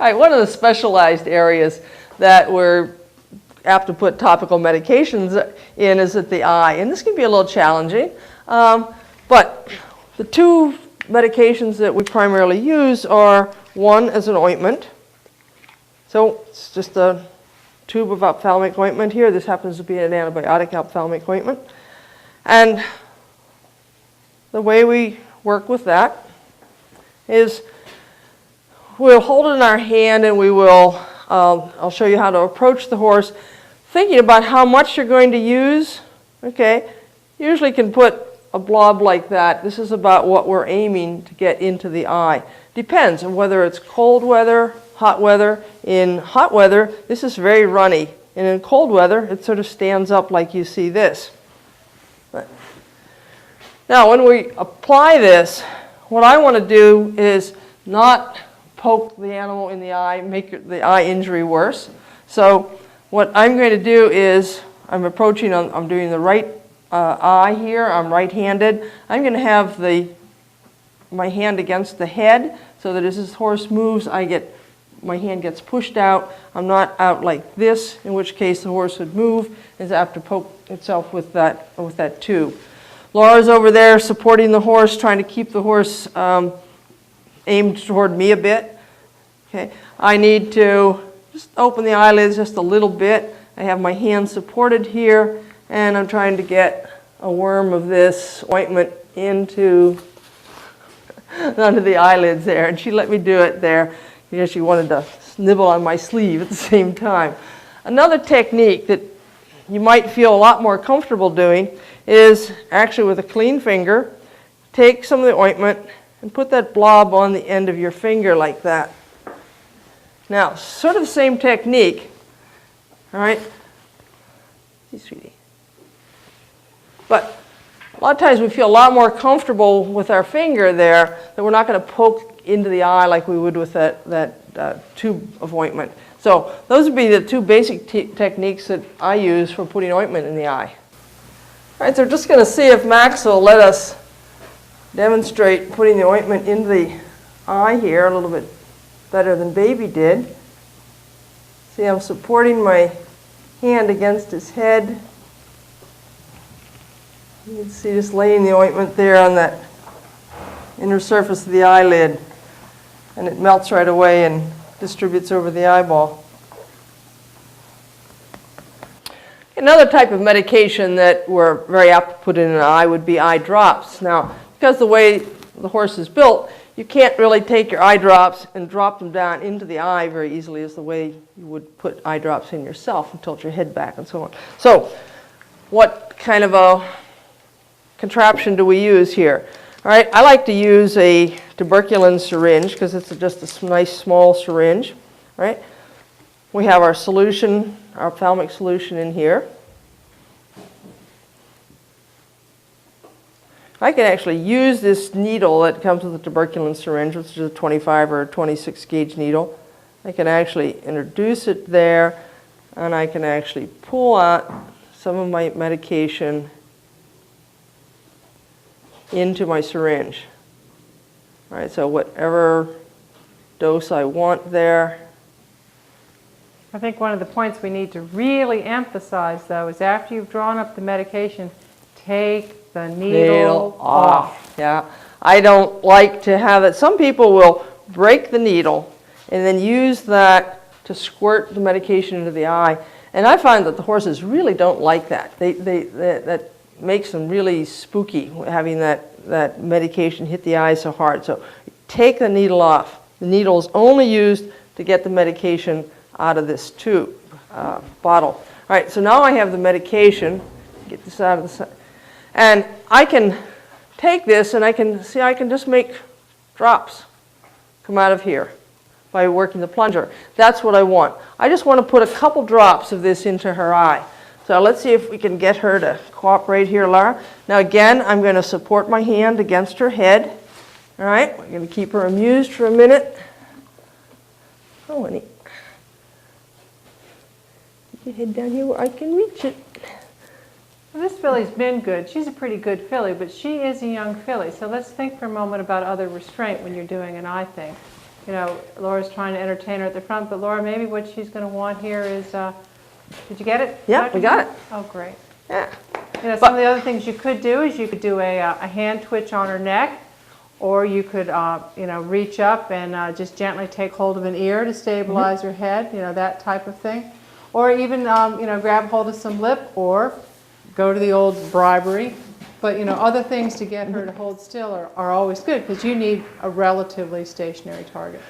right, one of the specialized areas that we're apt to put topical medications in is at the eye, and this can be a little challenging. But the two medications that we primarily use are one as an ointment. So it's just a tube of ophthalmic ointment here. This happens to be an antibiotic ophthalmic ointment. And the way we work with that is we'll hold it in our hand and we will, I'll show you how to approach the horse, thinking about how much you're going to use. Okay, usually can put a blob like that. This is about what we're aiming to get into the eye. Depends on whether it's cold weather, hot weather. In hot weather, this is very runny. And in cold weather, it sort of stands up like you see this. Now, when we apply this, what I want to do is not poke the animal in the eye, make the eye injury worse. So what I'm going to do is I'm doing the right eye here. I'm right-handed. I'm going to have my hand against the head so that as this horse moves, my hand gets pushed out. I'm not out like this, in which case the horse would move and have to poke itself with that tube. Laura's over there supporting the horse, trying to keep the horse aimed toward me a bit. Okay, I need to just open the eyelids just a little bit. I have my hand supported here, and I'm trying to get a worm of this ointment onto the eyelids there. And she let me do it there because she wanted to nibble on my sleeve at the same time. Another technique that you might feel a lot more comfortable doing is actually with a clean finger, take some of the ointment and put that blob on the end of your finger like that. Now, sort of the same technique, all right? See, sweetie. But a lot of times we feel a lot more comfortable with our finger there, that we're not going to poke into the eye like we would with that tube of ointment. So those would be the two basic techniques that I use for putting ointment in the eye. All right, so we're just going to see if Max will let us demonstrate putting the ointment in the eye here a little bit better than Baby did. See, I'm supporting my hand against his head. You can see just laying the ointment there on that inner surface of the eyelid, and it melts right away and distributes over the eyeball. Another type of medication that we're very apt to put in an eye would be eye drops. Now, because the way the horse is built, you can't really take your eye drops and drop them down into the eye very easily as the way you would put eye drops in yourself and tilt your head back and so on. So, what kind of a contraption do we use here? All right, I like to use a tuberculin syringe because it's just a nice small syringe, right? We have our solution, our ophthalmic solution in here. I can actually use this needle that comes with the tuberculin syringe, which is a 25 or 26 gauge needle. I can actually introduce it there, and I can actually pull out some of my medication into my syringe. All right, so whatever dose I want there. I think one of the points we need to really emphasize, though, is after you've drawn up the medication, take the needle off. Yeah, I don't like to have it. Some people will break the needle and then use that to squirt the medication into the eye. And I find that the horses really don't like that. That makes them really spooky, having that medication hit the eye so hard. So take the needle off. The needle is only used to get the medication out of this tube, bottle. All right, so now I have the medication. Get this out of the side. And I can take this and I can just make drops come out of here by working the plunger. That's what I want. I just want to put a couple drops of this into her eye. So let's see if we can get her to cooperate here, Laura. Now again, I'm going to support my hand against her head. All right, we're going to keep her amused for a minute. Oh, honey. Get your head down here where I can reach it. Well, this filly's been good. She's a pretty good filly, but she is a young filly. So let's think for a moment about other restraint when you're doing an eye thing. you know, Laura's trying to entertain her at the front, but Laura, maybe what she's going to want here is, did you get it? Yeah, we got it. Oh, great. Yeah. You know, some of the other things you could do is you could do a hand twitch on her neck, or you could, you know, reach up and just gently take hold of an ear to stabilize her head, you know, that type of thing. Or even, you know, grab hold of some lip, or go to the old bribery. But, you know, other things to get her to hold still are always good, because you need a relatively stationary target.